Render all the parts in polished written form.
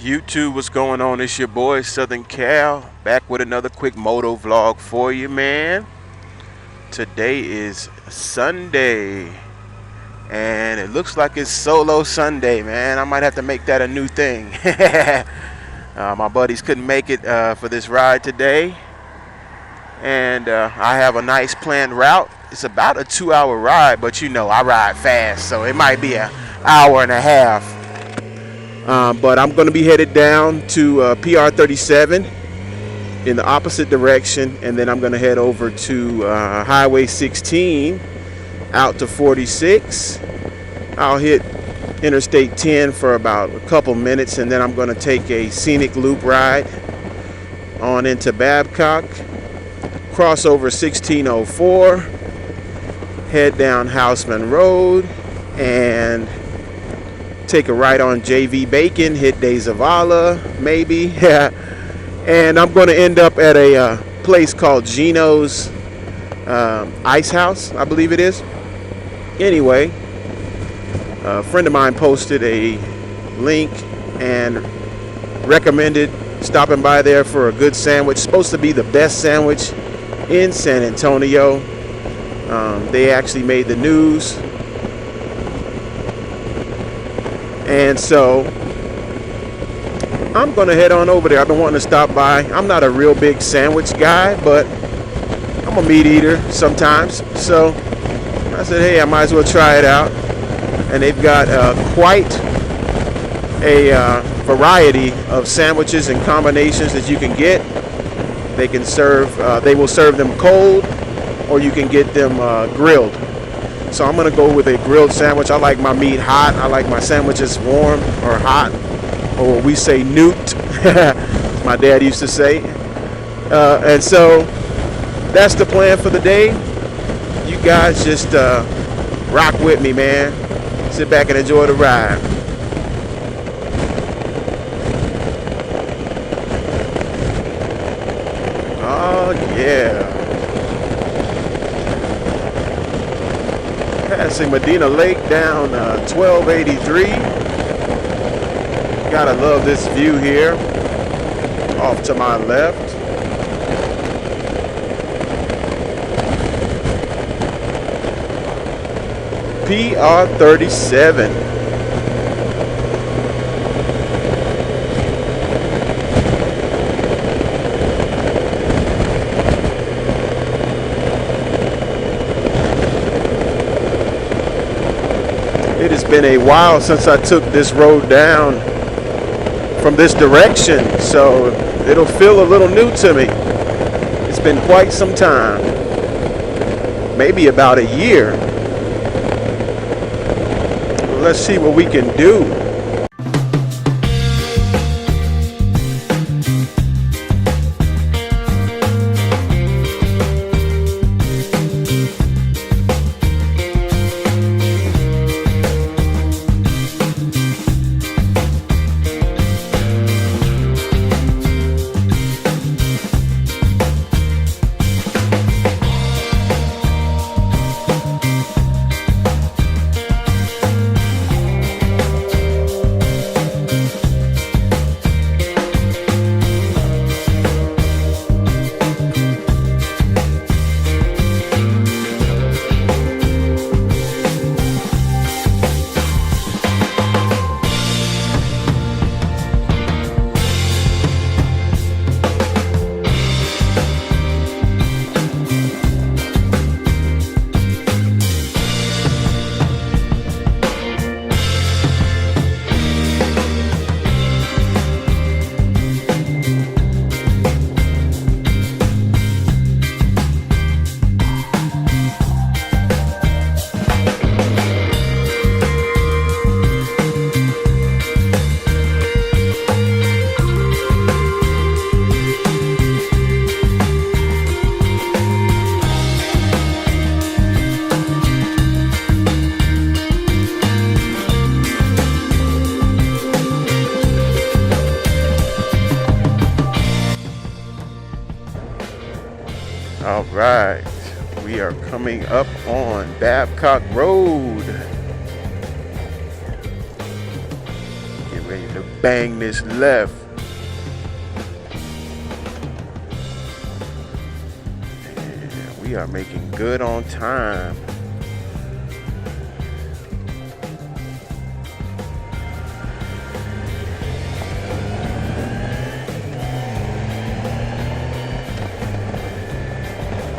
YouTube, what's going on? It's your boy Southern Cal, back with another quick moto vlog for you, man. Today is Sunday, and it looks like it's Solo Sunday, man. I might have to make that a new thing. My buddies couldn't make it for this ride today, and I have a nice planned route. It's about a 2-hour ride, but you know I ride fast, so it might be an hour and a half. But I'm going to be headed down to PR 37 in the opposite direction, and then I'm going to head over to Highway 16 out to 46. I'll hit Interstate 10 for about a couple minutes, and then I'm going to take a scenic loop ride on into Babcock, cross over 1604, head down Huebner Rd, and take a right on JV Bacon, hit Days of Allah, maybe. And I'm going to end up at a place called Gino's Ice House, I believe it is. Anyway, a friend of mine posted a link and recommended stopping by there for a good sandwich. Supposed to be the best sandwich in San Antonio. They actually made the news. And so I'm going to head on over there. I've been wanting to stop by. I'm not a real big sandwich guy, but I'm a meat eater sometimes. So I said, hey, I might as well try it out. And they've got quite a variety of sandwiches and combinations that you can get. They can serve, they will serve them cold, or you can get them grilled. So I'm going to go with a grilled sandwich. I like my meat hot. I like my sandwiches warm or hot, or we say nuked, my dad used to say. And so that's the plan for the day. You guys just rock with me, man. Sit back and enjoy the ride. Oh, yeah. Passing Medina Lake down 1283. Gotta love this view here. Off to my left. PR 37. It has been a while since I took this road down from this direction, so it'll feel a little new to me. It's been quite some time, maybe about a year. Let's see what we can do. All right, we are coming up on Babcock Road. Get ready ready to bang this left. And we are making good on time.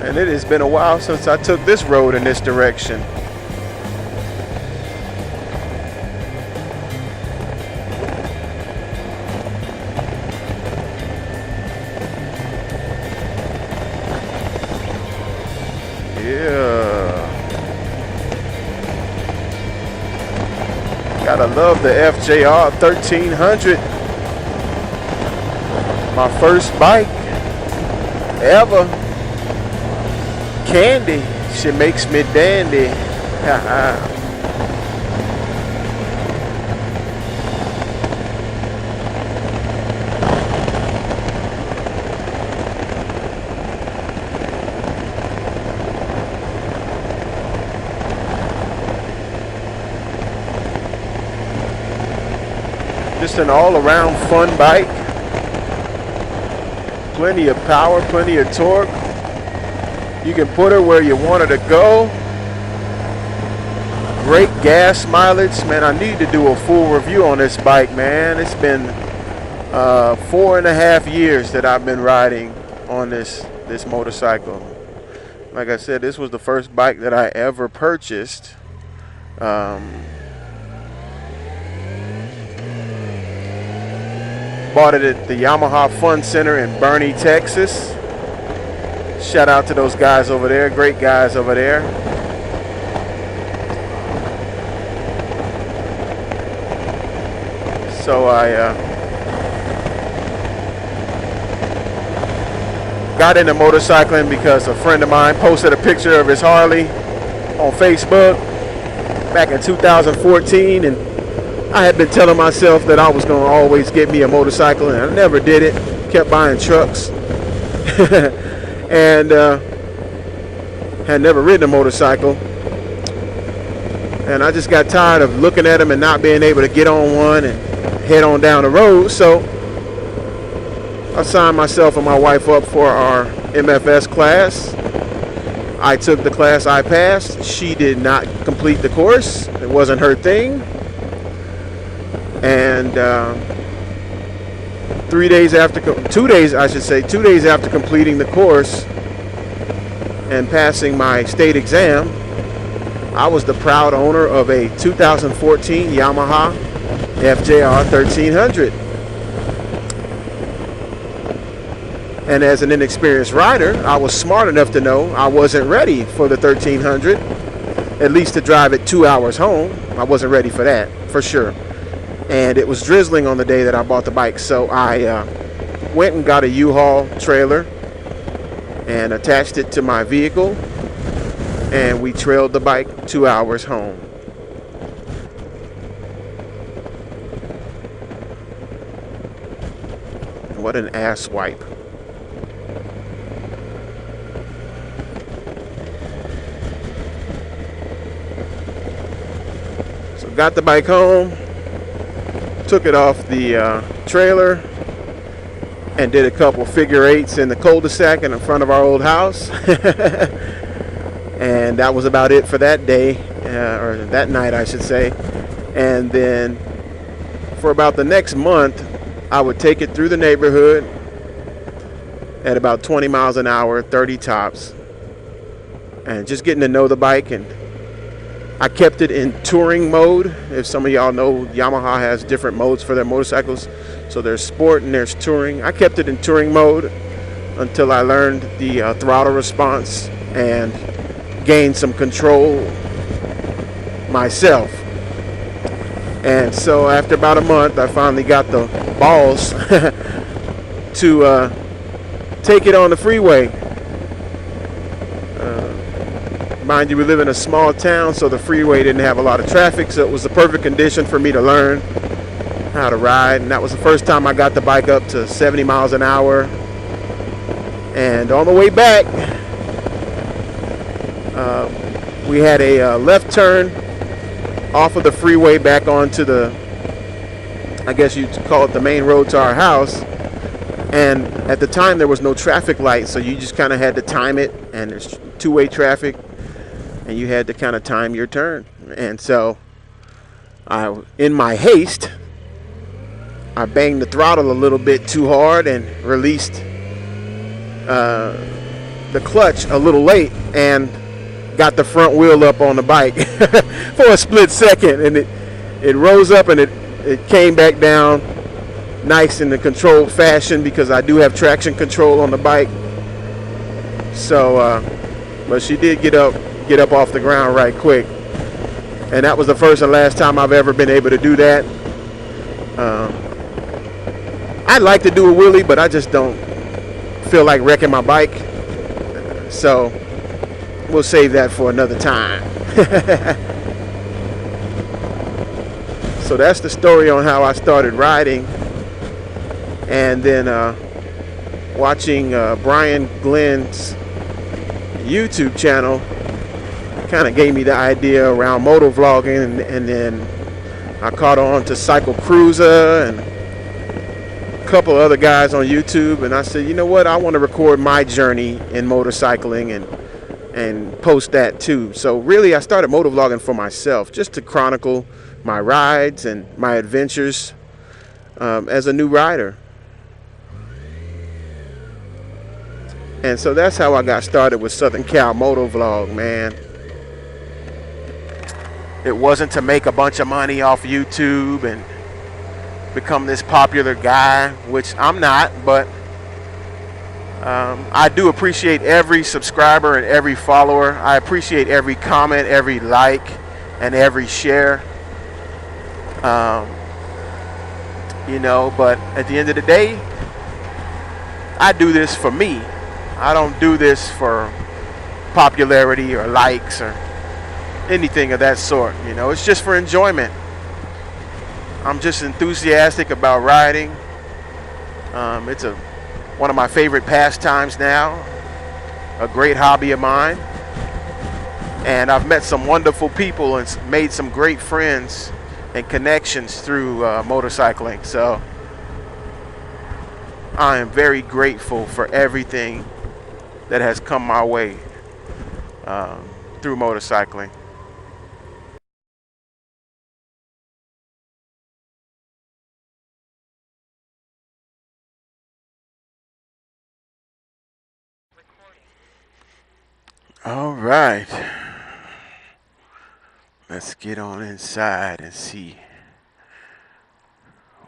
And it has been a while since I took this road in this direction. Yeah. Gotta love the FJR 1300. My first bike ever. Candy, she makes me dandy. Just an all-around fun bike. Plenty of power, plenty of torque. You can put her where you want her to go. Great gas mileage. Man, I need to do a full review on this bike, man. It's been 4.5 years that I've been riding on this motorcycle. Like I said, this was the first bike that I ever purchased. Bought it at the Yamaha Fun Center in Bernie, Texas. Shout out to those guys over there, great guys over there. So I got into motorcycling because a friend of mine posted a picture of his Harley on Facebook back in 2014, and I had been telling myself that I was going to always get me a motorcycle, and I never did it. Kept buying trucks. And had never ridden a motorcycle, and I just got tired of looking at them and not being able to get on one and head on down the road. So I signed myself and my wife up for our MFS class. I took the class, I passed. She did not complete the course. It wasn't her thing. And 2 days after completing the course and passing my state exam, I was the proud owner of a 2014 Yamaha FJR 1300. And as an inexperienced rider, I was smart enough to know I wasn't ready for the 1300, at least to drive it 2 hours home. I wasn't ready for that, for sure. And it was drizzling on the day that I bought the bike, so I went and got a U-Haul trailer and attached it to my vehicle, and we trailed the bike 2 hours home. What an ass wipe. So got the bike home, took it off the trailer, and did a couple figure eights in the cul-de-sac in front of our old house. And that was about it for that day, or that night I should say. And then for about the next month, I would take it through the neighborhood at about 20 miles an hour, 30 tops, and just getting to know the bike. And I kept it in touring mode. If some of y'all know, Yamaha has different modes for their motorcycles. So there's sport and there's touring. I kept it in touring mode until I learned the throttle response and gained some control myself. And so after about a month, I finally got the balls to take it on the freeway. Mind you, we live in a small town, so the freeway didn't have a lot of traffic, so it was the perfect condition for me to learn how to ride. And that was the first time I got the bike up to 70 miles an hour. And on the way back, we had a left turn off of the freeway back onto the I guess you'd call it the main road to our house. And at the time there was no traffic light, so you just kind of had to time it, and there's two-way traffic, and you had to kind of time your turn. And so in my haste, I banged the throttle a little bit too hard and released the clutch a little late, and got the front wheel up on the bike for a split second, and it rose up and it came back down nice in the controlled fashion, because I do have traction control on the bike. So but she did get up off the ground right quick, and that was the first and last time I've ever been able to do that. I'd like to do a wheelie, but I just don't feel like wrecking my bike, so we'll save that for another time. So that's the story on how I started riding. And then watching Brian Glenn's YouTube channel kind of gave me the idea around motovlogging, and then I caught on to Cycle Cruiser and a couple other guys on YouTube, and I said, you know what, I want to record my journey in motorcycling and post that too. So really I started motovlogging for myself, just to chronicle my rides and my adventures as a new rider. And so that's how I got started with Southern Cal Motovlog, man. It wasn't to make a bunch of money off YouTube and become this popular guy, which I'm not, but I do appreciate every subscriber and every follower. I appreciate every comment, every like, and every share. You know, but at the end of the day, I do this for me. I don't do this for popularity or likes or anything of that sort. You know, it's just for enjoyment. I'm just enthusiastic about riding. It's one of my favorite pastimes now, a great hobby of mine. And I've met some wonderful people and made some great friends and connections through motorcycling. So I am very grateful for everything that has come my way through motorcycling. All right, let's get on inside and see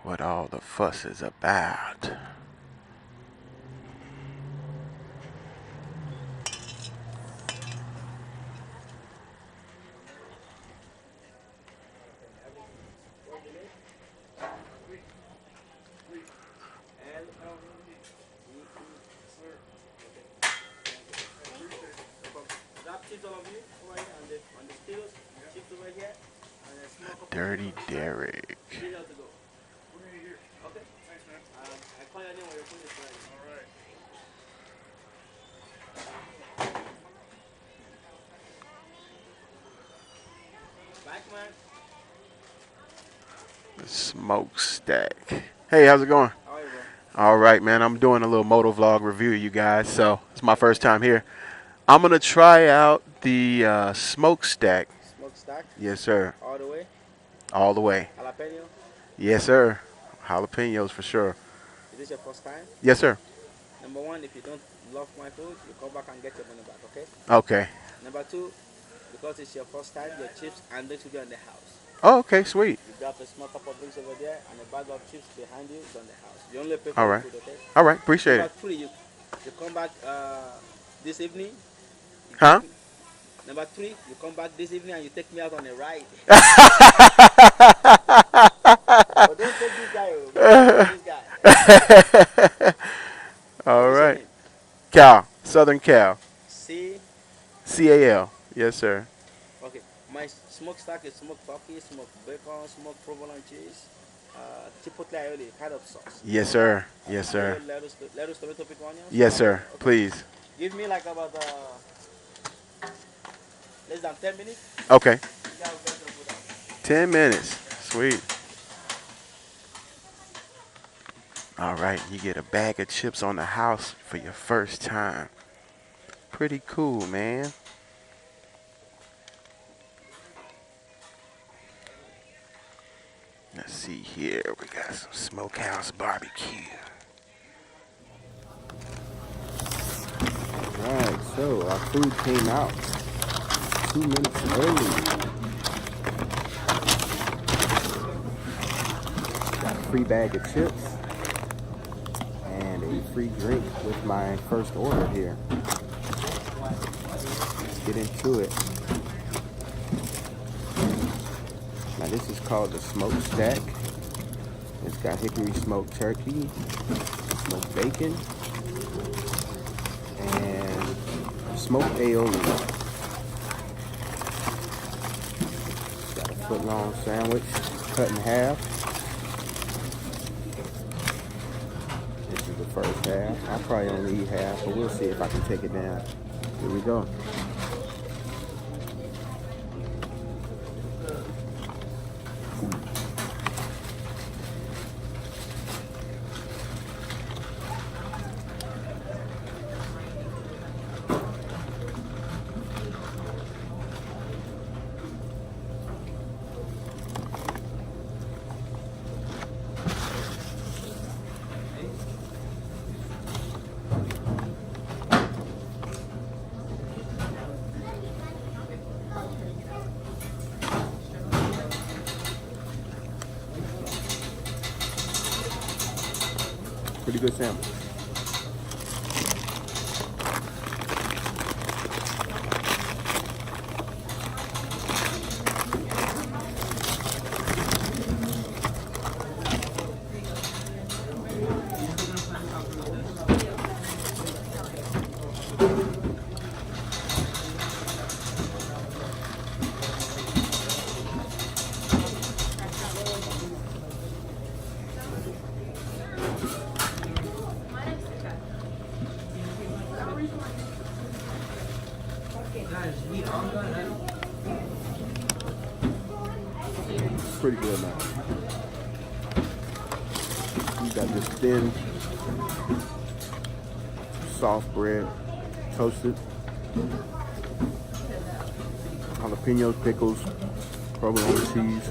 what all the fuss is about. Dirty Derek. The smokestack. Hey, how's it going? All right, man. I'm doing a little motovlog review, you guys. So it's my first time here. I'm gonna try out the smokestack. Smokestack? Yes, sir. All the way? All the way. Jalapeno? Yes, sir. Jalapenos for sure. Is this your first time? Yes, sir. Number one, if you don't love my food, you come back and get your money back, okay? Okay. Number two, because it's your first time, your chips and drinks will be on the house. Oh, okay, sweet. You grab a small cup of drinks over there and a bag of chips behind you is on the house. You only pay for All the right. food, okay? All right, appreciate Number it. three, you come back this evening. Huh? Number three, you come back this evening and you take me out on a ride. But don't take this guy, don't take this guy. All right. Cal, Southern Cal. C-A-L. Yes, sir. Okay, my smokestack is smoked turkey, smoked bacon, smoked provolone cheese, chipotle aioli, kind of sauce. Yes, sir. Yes, sir. Lettuce, tomato, pit onions? Yes, sir. Okay. Please. Give me like about less than 10 minutes. Okay. Yeah, I'll get the food out. 10 minutes. Sweet. All right, you get a bag of chips on the house for your first time. Pretty cool, man. Let's see here. We got some smokehouse barbecue. Alright, so our food came out 2 minutes early. Got a free bag of chips and a free drink with my first order here. Let's get into it. Now this is called the smoked stack. It's got hickory smoked turkey, smoked bacon, and smoked aioli. It's got a foot-long sandwich cut in half. This is the first half. I'll probably only eat half, but we'll see if I can take it down. Here we go. Pretty good sandwich. Pretty good now. You got this thin, soft bread, toasted, jalapenos, pickles, provolone cheese,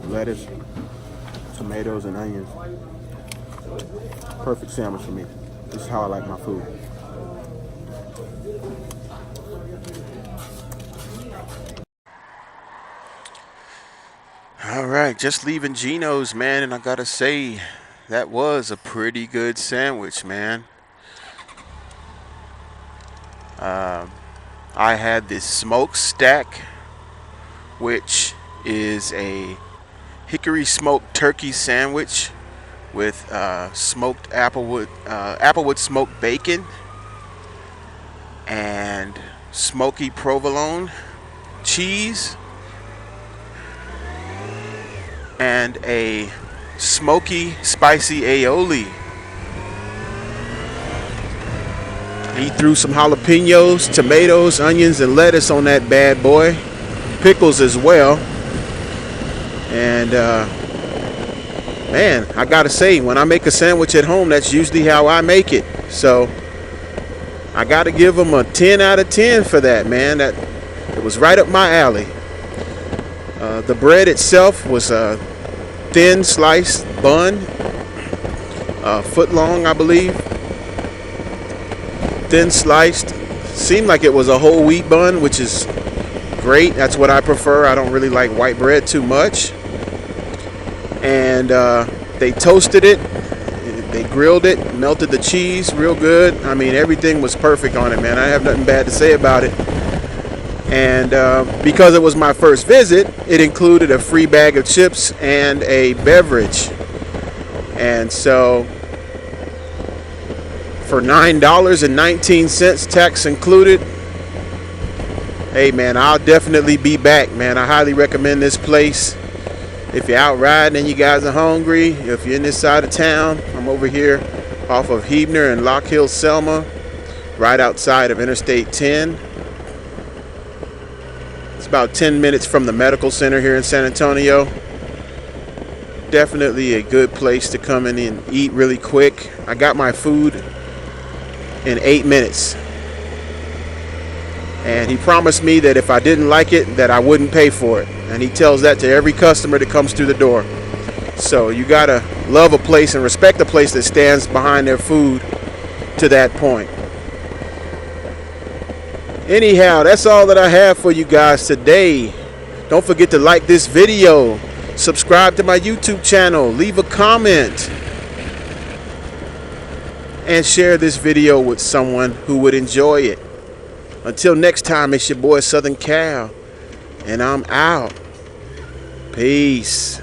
lettuce, tomatoes, and onions. Perfect sandwich for me. This is how I like my food. All right, just leaving Gino's, man, and I gotta say, that was a pretty good sandwich, man. I had this smoked stack, which is a hickory smoked turkey sandwich with smoked applewood smoked bacon and smoky provolone cheese and a smoky spicy aioli. He threw some jalapenos, tomatoes, onions, and lettuce on that bad boy. Pickles as well. And man, I gotta say, when I make a sandwich at home, that's usually how I make it. So I gotta give him a 10 out of 10 for that, man. It was right up my alley. The bread itself was a thin sliced bun, a foot long, I believe. Thin sliced. Seemed like it was a whole wheat bun, which is great. That's what I prefer. I don't really like white bread too much. And they toasted it, they grilled it, melted the cheese real good. I mean, everything was perfect on it, man. I have nothing bad to say about it. And because it was my first visit, it included a free bag of chips and a beverage. And so for $9.19, tax included, hey man, I'll definitely be back, man. I highly recommend this place. If you're out riding and you guys are hungry, if you're in this side of town, I'm over here off of Huebner and Lock Hill, Selma, right outside of Interstate 10. It's about 10 minutes from the medical center here in San Antonio. Definitely a good place to come in and eat really quick. I got my food in 8 minutes. And he promised me that if I didn't like it, that I wouldn't pay for it. And he tells that to every customer that comes through the door. So you gotta love a place and respect a place that stands behind their food to that point. Anyhow, that's all that I have for you guys today. Don't forget to like this video, subscribe to my YouTube channel, leave a comment, and share this video with someone who would enjoy it. Until next time, it's your boy Southern Cal, and I'm out. Peace.